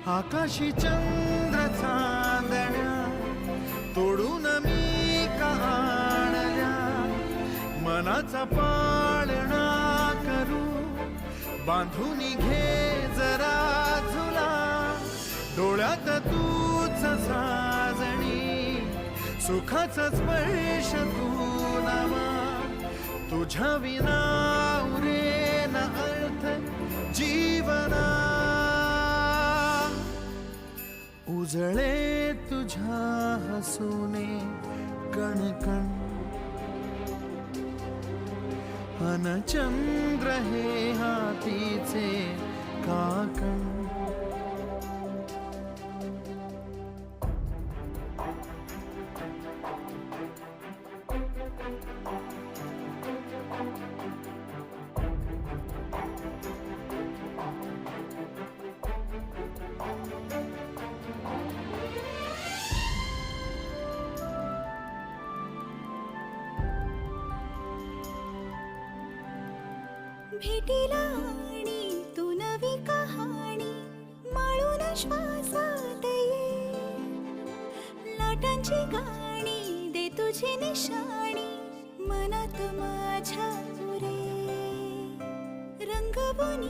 आकाशी चंद्र चांदण्या तोडून मी आणल्या, मनाचा पाळणा करू बांधून घे जरा झुला, डोळ्यात तूच साजणी सुखाचा स्पर्श तू नामा, तुझ्या विना उरेन अर्थ जीवना, उजळे तुझ्या हसूने कणकण, अन चंद्र हे हातीचे काकण. भेटीला आणि तू नवी कहाणी माळून श्वासात ये, लाटांची गाणी दे तुझी निशाणी मनात माझ्या उरे, रंगवून